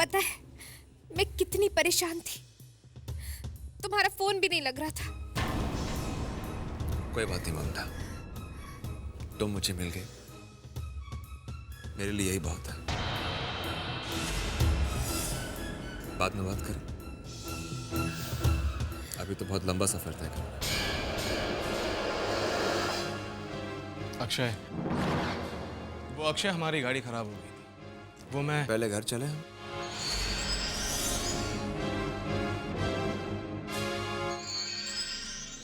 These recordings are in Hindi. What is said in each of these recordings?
पता है मैं कितनी परेशान थी। तुम्हारा फोन भी नहीं लग रहा था। कोई बात नहीं ममता, तुम मुझे मिल गए, मेरे लिए यही बहुत है। बाद में बात करें, अभी तो बहुत लंबा सफर तय करना। अक्षय, वो अक्षय, हमारी गाड़ी खराब हो गई थी, वो मैं पहले घर चले हम।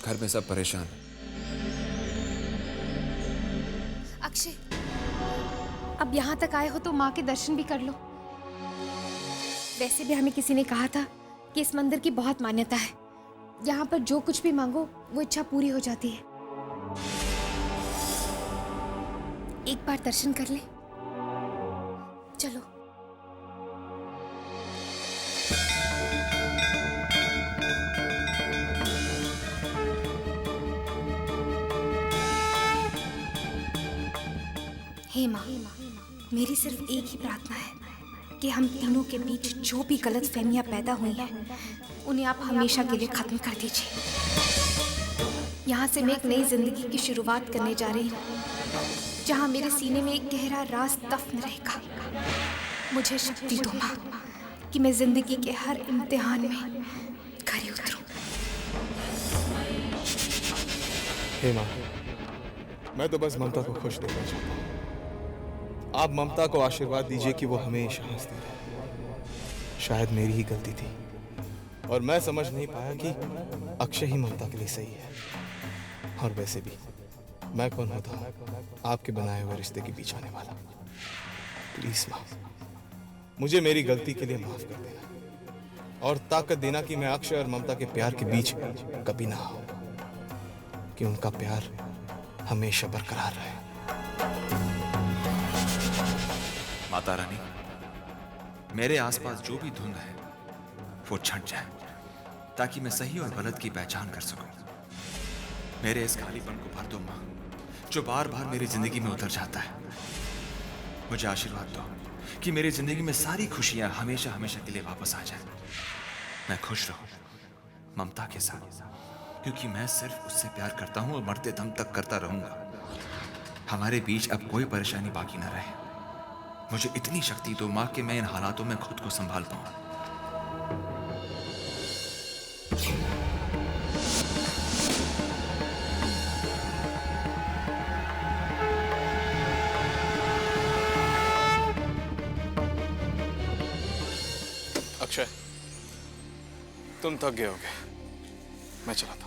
घर में सब परेशान हैं। अक्षय, अब यहाँ तक आए हो तो माँ के दर्शन भी कर लो। वैसे भी हमें किसी ने कहा था कि इस मंदिर की बहुत मान्यता है। यहाँ पर जो कुछ भी मांगो वो इच्छा पूरी हो जाती है। एक बार दर्शन कर ले। चलो। हे माँ, मेरी सिर्फ एक ही प्रार्थना है कि हम तीनों के बीच जो भी गलतफहमियां पैदा हुई हैं, उन्हें आप हमेशा के लिए खत्म कर दीजिए। यहाँ से मैं एक नई जिंदगी की शुरुआत करने जा रही हूँ, जहाँ मेरे सीने में एक गहरा राज दफन रहेगा। मुझे शक्ति दो माँ कि मैं जिंदगी के हर इम्तिहान में खरी उतरूं। हे माँ, मैं तो बस ममता को खुश देखना चाहता हूँ। आप ममता को आशीर्वाद दीजिए कि वो हमेशा हंसती रहे। शायद मेरी ही गलती थी और मैं समझ नहीं पाया कि अक्षय ही ममता के लिए सही है। और वैसे भी मैं कौन होता हूँ आपके बनाए हुए रिश्ते के बीच आने वाला। प्लीज माँ, मुझे मेरी गलती के लिए माफ कर देना और ताकत देना कि मैं अक्षय और ममता के प्यार के बीच कभी ना आऊं, कि उनका प्यार हमेशा बरकरार रहे। माता रानी, मेरे आसपास जो भी धुंध है वो छंट जाए, ताकि मैं सही और गलत की पहचान कर सकूं। मेरे इस खालीपन को भर दो मां, जो बार बार मेरी जिंदगी में उतर जाता है। मुझे आशीर्वाद दो कि मेरी जिंदगी में सारी खुशियां हमेशा हमेशा के लिए वापस आ जाएं। मैं खुश रहूं ममता के साथ, क्योंकि मैं सिर्फ उससे प्यार करता हूं और मरते दम तक करता रहूंगा। हमारे बीच अब कोई परेशानी बाकी ना रहे। मुझे इतनी शक्ति दो मां कि मैं इन हालातों में खुद को संभाल पाऊं। अक्षय, तुम थक गए होगे, मैं चलाता हूं।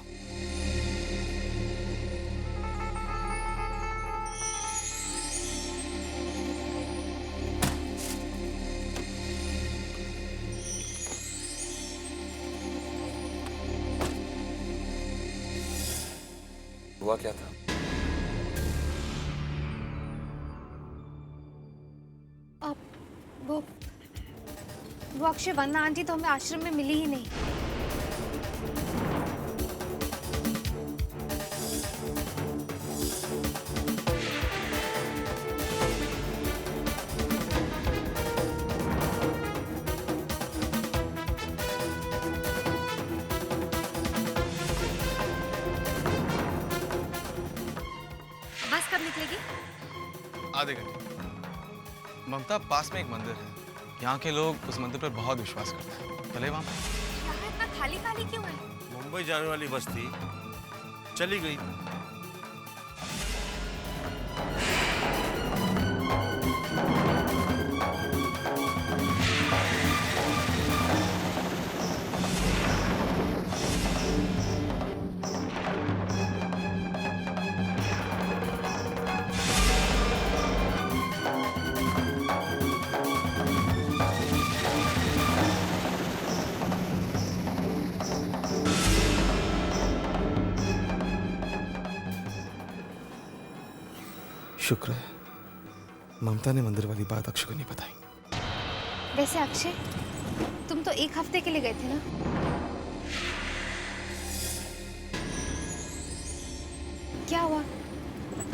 हुआ क्या था? अब वो अक्षय, वंदना आंटी तो हमें आश्रम में मिली ही नहीं। बस कब निकलेगी? आधे घंटे। ममता, पास में एक मंदिर है, यहाँ के लोग उस मंदिर पर बहुत विश्वास करते हैं। चले वहां पर। यहाँ इतना खाली खाली क्यों है? मुंबई जाने वाली बस थी, चली गई। शुक्र है ममता ने मंदिर वाली बात अक्षय को नहीं बताई। वैसे अक्षय, तुम तो एक हफ्ते के लिए गए थे ना? क्या हुआ,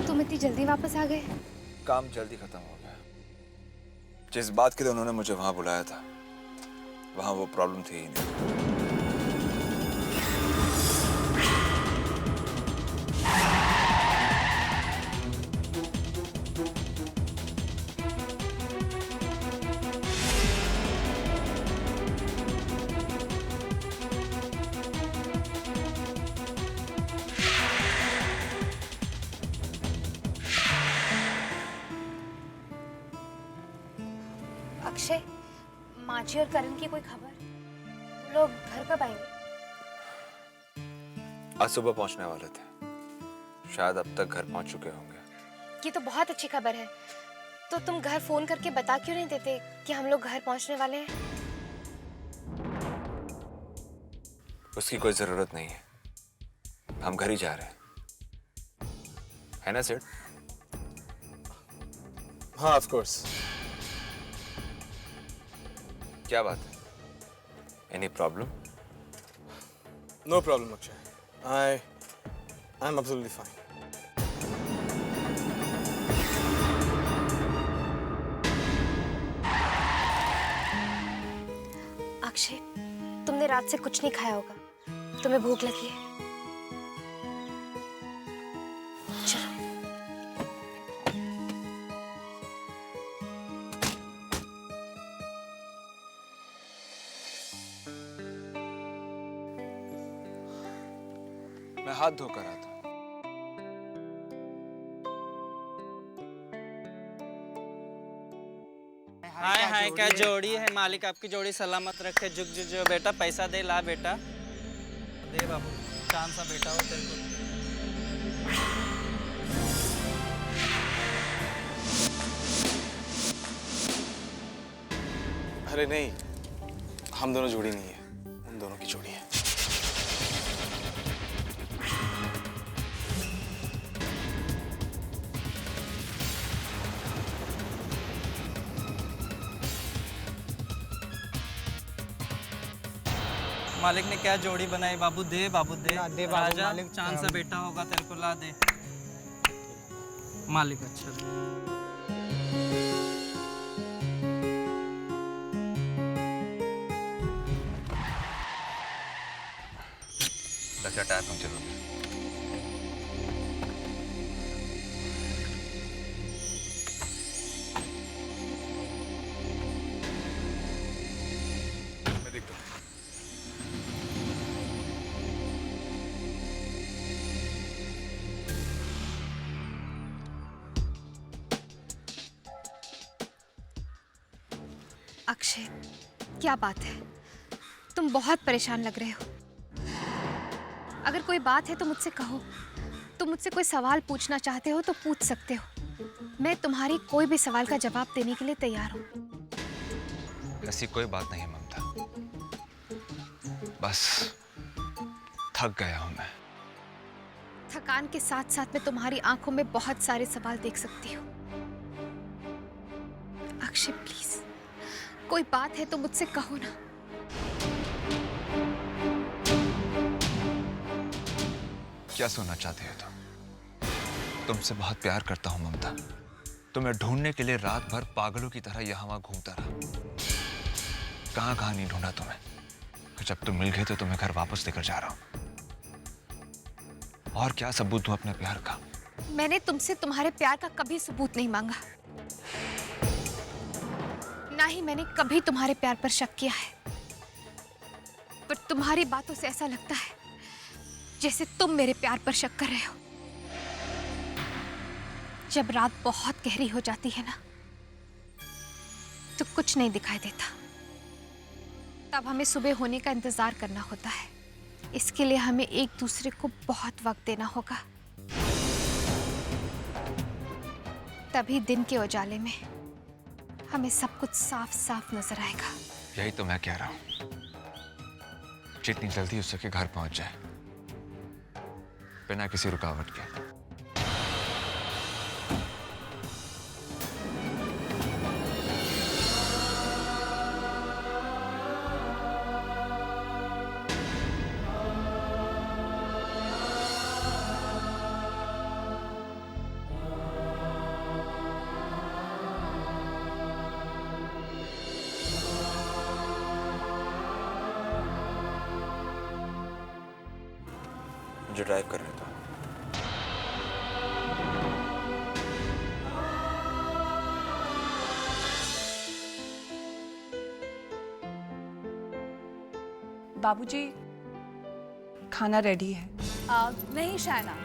तुम इतनी जल्दी वापस आ गए? काम जल्दी खत्म हो गया। जिस बात के लिए उन्होंने मुझे वहां बुलाया था वहां वो प्रॉब्लम थी ही नहीं। अक्षय, माची और करण की कोई खबर? वो लोग घर कब आएंगे? आज सुबह पहुंचने वाले थे, शायद अब तक घर पहुंच चुके होंगे। ये तो बहुत अच्छी खबर है। तो तुम घर फोन करके बता क्यों नहीं देते कि हम लोग घर पहुंचने वाले हैं? उसकी कोई जरूरत नहीं है, हम घर ही जा रहे हैं, है ना सेठ? हाँ, ऑफ कोर्स। क्या बात है? Any problem? No problem Akshay, I am absolutely fine. Akshay, तुमने रात से कुछ नहीं खाया होगा, तुम्हें भूख लगी है? चलो। मैं हाथ धोकर आता हूँ। हाय हाय, क्या जोड़ी है। मालिक आपकी जोड़ी सलामत रखे। जुग जुग जो बेटा, पैसा दे, ला बेटा दे बाबू, चांद सा बेटा हो तेरे को। अरे नहीं, हम दोनों जोड़ी नहीं है, उन दोनों की जोड़ी है। मालिक ने क्या जोड़ी बनाई बाबू, दे बाबू दे, दे बाबू, राजा मालिक। चांद सा बेटा होगा तेरे को, ला दे मालिक। अच्छा लगता टायर पंक्चर हो गया। मैं देखता हूँ। अक्षय, क्या बात है? तुम बहुत परेशान लग रहे हो। अगर कोई बात है तो मुझसे कहो। तुम मुझसे कोई सवाल पूछना चाहते हो तो पूछ सकते हो। मैं तुम्हारी कोई भी सवाल का जवाब देने के लिए तैयार हूँ। ऐसी कोई बात नहीं है ममता, बस थक गया हूं मैं। थकान के साथ साथ मैं तुम्हारी आंखों में बहुत सारे सवाल देख सकती हूँ। अक्षय प्लीज, कोई बात है तो मुझसे कहो ना। क्या सुनना चाहते हो तुम? तुमसे बहुत प्यार करता हूं ममता। तुम्हें ढूंढने के लिए रात भर पागलों की तरह यहां वहां घूमता रहा। कहां कहां नहीं ढूंढा तुम्हें। जब तुम मिल गए तो तुम्हें घर वापस लेकर जा रहा हूं। और क्या सबूत दूं अपने प्यार का? मैंने तुमसे तुम्हारे प्यार का कभी सबूत नहीं मांगा, ना ही मैंने कभी तुम्हारे प्यार पर शक किया है। पर तुम्हारी बातों से ऐसा लगता है जैसे तुम मेरे प्यार पर शक कर रहे हो। जब रात बहुत गहरी हो जाती है ना, तो कुछ नहीं दिखाई देता। तब हमें सुबह होने का इंतजार करना होता है। इसके लिए हमें एक दूसरे को बहुत वक्त देना होगा। तभी दिन के उजाले में हमें सब कुछ साफ साफ नजर आएगा। यही तो मैं कह रहा हूं। जितनी जल्दी हो सके घर पहुंच जाए, बिना किसी रुकावट के। मुझे ड्राइव करने दो। बाबूजी, खाना रेडी है। नहीं शायना,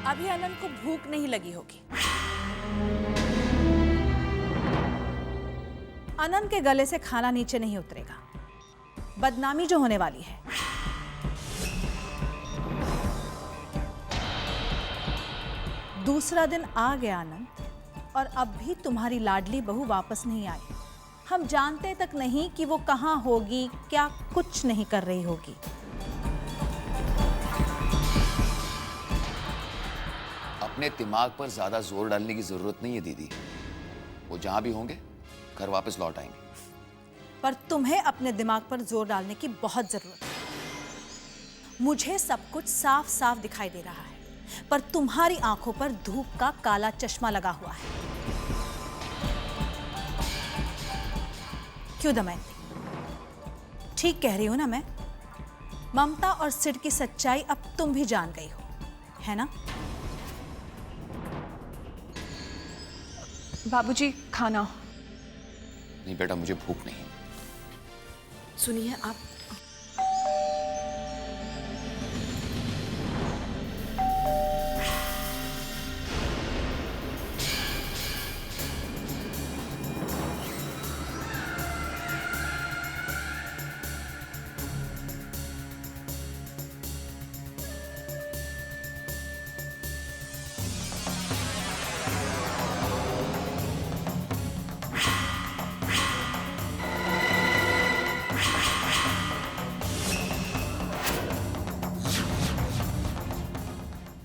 अभी अनंत को भूख नहीं लगी होगी। अनंत के गले से खाना नीचे नहीं उतरेगा, बदनामी जो होने वाली है। दूसरा दिन आ गया अनंत, और अब भी तुम्हारी लाडली बहू वापस नहीं आई। हम जानते तक नहीं कि वो कहाँ होगी, क्या कुछ नहीं कर रही होगी। अपने दिमाग पर ज्यादा जोर डालने की जरूरत नहीं है दीदी। वो जहां भी होंगे घर वापस लौट आएंगे। पर तुम्हें अपने दिमाग पर जोर डालने की बहुत जरूरत है। मुझे सब कुछ साफ साफ दिखाई दे रहा है, पर तुम्हारी आंखों पर धूप का काला चश्मा लगा हुआ है। क्यों दमयंती, ठीक कह रही हूं ना मैं? ममता और सिड की सच्चाई अब तुम भी जान गई हो, है ना? बाबूजी, खाना। नहीं बेटा, मुझे भूख नहीं। सुनिए आप,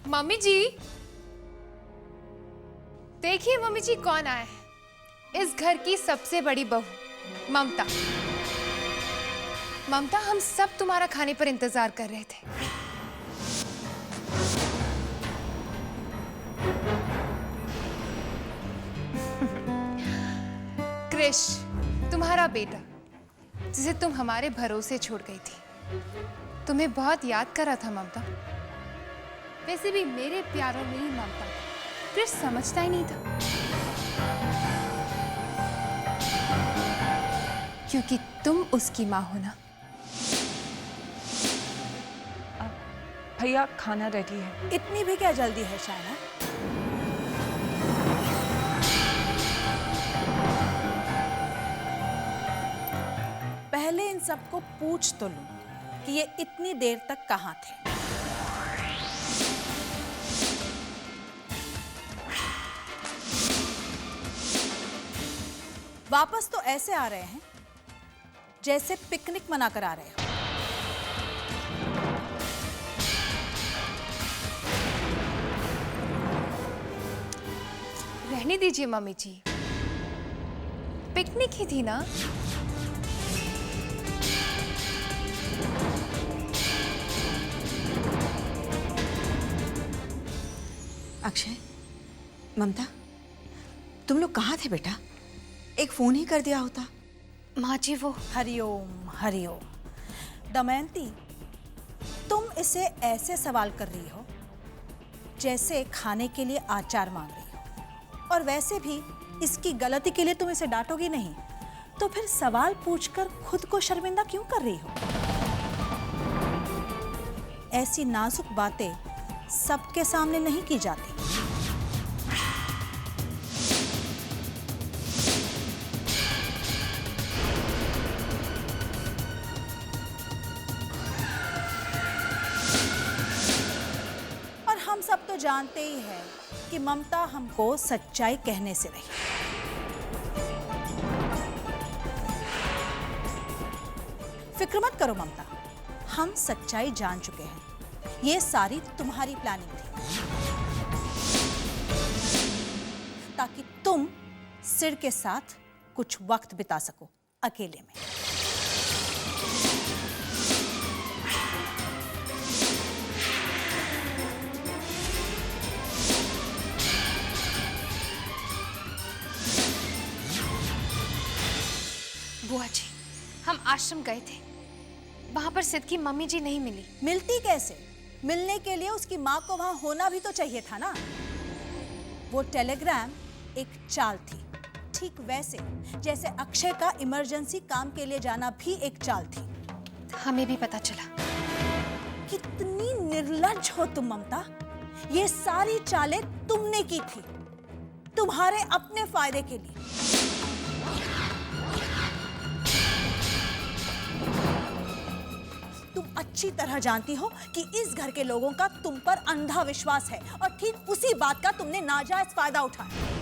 मम्मी जी, देखिए मम्मी जी कौन आया है। इस घर की सबसे बड़ी बहू ममता। ममता, हम सब तुम्हारा खाने पर इंतजार कर रहे थे। क्रिश, तुम्हारा बेटा, जिसे तुम हमारे भरोसे छोड़ गई थी, तुम्हें बहुत याद कर रहा था ममता। वैसे भी मेरे प्यारों में ही ममता क्रिश समझता ही नहीं था, क्योंकि तुम उसकी माँ हो ना। भैया, खाना रेडी है। इतनी भी क्या जल्दी है शायना? पहले इन सबको पूछ तो लूं कि ये इतनी देर तक कहाँ थे। वापस तो ऐसे आ रहे हैं जैसे पिकनिक मनाकर आ रहे हो। रहने दीजिए मम्मी जी, पिकनिक ही थी ना। अक्षय, ममता, तुम लोग कहाँ थे बेटा? एक फोन ही कर दिया होता। माँ जी, वो हरिओम हरिओम। दमयंती, तुम इसे ऐसे सवाल कर रही हो जैसे खाने के लिए आचार मांग रही हो, और वैसे भी इसकी गलती के लिए तुम इसे डांटोगी नहीं, तो फिर सवाल पूछकर खुद को शर्मिंदा क्यों कर रही हो? ऐसी नाजुक बातें सबके सामने नहीं की जाती। और हम सब तो जानते ही हैं कि ममता हमको सच्चाई कहने से रही। फिक्र मत करो ममता, हम सच्चाई जान चुके हैं। ये सारी तुम्हारी प्लानिंग थी, ताकि तुम सिर के साथ कुछ वक्त बिता सको अकेले में। बुआ जी, हम आश्रम गए थे, वहां पर सिद्ध की मम्मी जी नहीं मिली। मिलती कैसे? मिलने के लिए उसकी माँ को वहां होना भी तो चाहिए था ना। वो टेलीग्राम एक चाल थी, ठीक वैसे जैसे अक्षय का इमरजेंसी काम के लिए जाना भी एक चाल थी। हमें भी पता चला। कितनी निर्लज्ज हो तुम ममता। ये सारी चालें तुमने की थी, तुम्हारे अपने फायदे के लिए। तुम अच्छी तरह जानती हो कि इस घर के लोगों का तुम पर अंधा विश्वास है और ठीक उसी बात का तुमने नाजायज फायदा उठाया।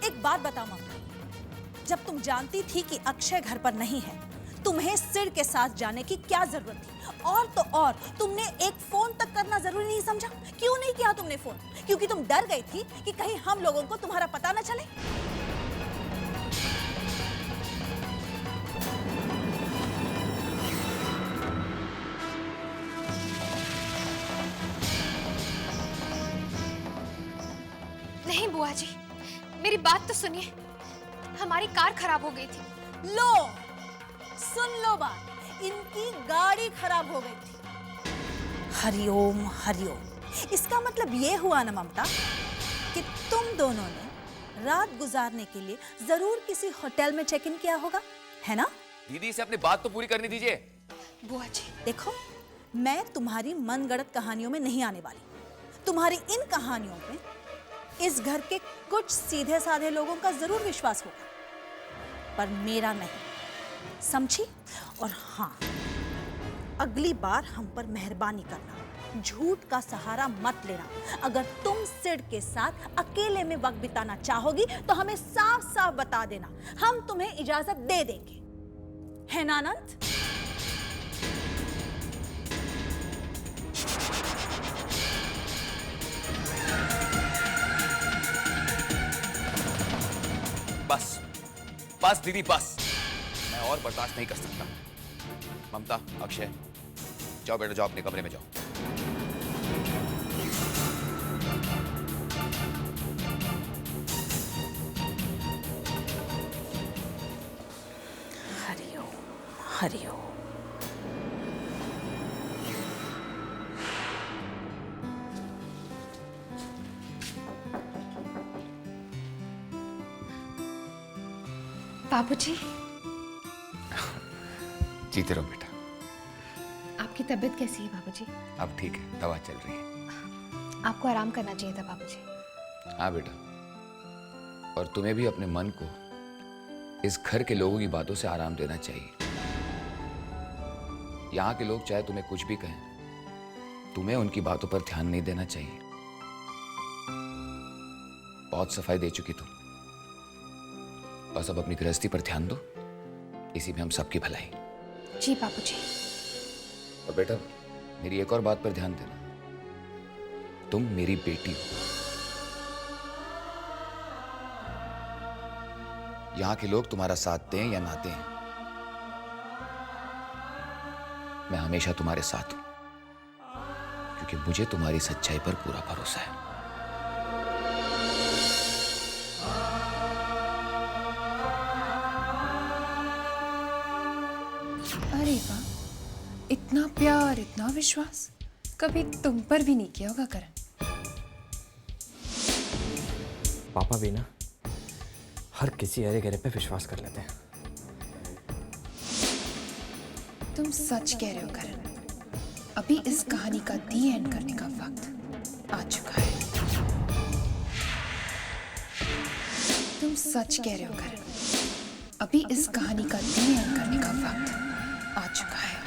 एक बात बताओ ममता, जब तुम जानती थी कि अक्षय घर पर नहीं है, तुम्हें सिड के साथ जाने की क्या जरूरत थी? और तो और तुमने एक फोन तक करना जरूरी नहीं समझा। क्यों नहीं किया तुमने फोन? क्योंकि तुम डर गई थी कि कहीं हम लोगों को तुम्हारा पता न चले। नहीं बुआ जी, मेरी बात तो सुनिए। हमारी कार खराब हो गई थी। लो सुन लो बात, इनकी गाड़ी खराब हो गई थी। हरिओम हरिओम। इसका मतलब ये हुआ ना ममता कि तुम दोनों ने रात गुजारने के लिए जरूर किसी होटल में चेक इन किया होगा, है ना? दीदी इसे अपनी बात तो पूरी करने दीजिए। बुआ जी देखो, मैं तुम्हारी मनगढ़ंत कहानियों में नहीं आने वाली। तुम्हारी इन कहानियों में इस घर के कुछ सीधे साधे लोगों का जरूर विश्वास होगा, पर मेरा नहीं, समझी? और हाँ, अगली बार हम पर मेहरबानी करना, झूठ का सहारा मत लेना। अगर तुम सिड के साथ अकेले में वक्त बिताना चाहोगी तो हमें साफ साफ बता देना, हम तुम्हें इजाजत दे देंगे, है ना अनंत? बस बस दीदी बस, मैं और बर्दाश्त नहीं कर सकता। ममता, अक्षय, जाओ बेटा, जाओ अपने कमरे में जाओ। हरिओम हरिओम। बाबूजी, जीते रहो बेटा। आपकी तबीयत कैसी है बाबूजी? अब ठीक है, दवा चल रही है। आपको आराम करना चाहिए था बाबूजी। हाँ बेटा, और तुम्हें भी अपने मन को इस घर के लोगों की बातों से आराम देना चाहिए। यहाँ के लोग चाहे तुम्हें कुछ भी कहें, तुम्हें उनकी बातों पर ध्यान नहीं देना चाहिए। बहुत सफाई दे चुकी तुम, बस अब अपनी गृहस्थी पर ध्यान दो, इसी में हम सबकी भलाई। जी बाबूजी। और बेटा, मेरी एक और बात पर ध्यान देना, तुम मेरी बेटी हो। यहां के लोग तुम्हारा साथ दें या ना दें, मैं हमेशा तुम्हारे साथ हूं, क्योंकि मुझे तुम्हारी सच्चाई पर पूरा भरोसा है। अरे वाह, इतना प्यार, इतना विश्वास कभी तुम पर भी नहीं किया होगा करण। पापा भी ना हर किसी अरे गहरे पे विश्वास कर लेते हैं। तुम सच कह रहे हो करण, अभी इस कहानी का दी एंड करने का वक्त आ चुका है। तुम सच कह रहे हो करण, अभी इस कहानी का दी एंड करने का वक्त आ चुका है।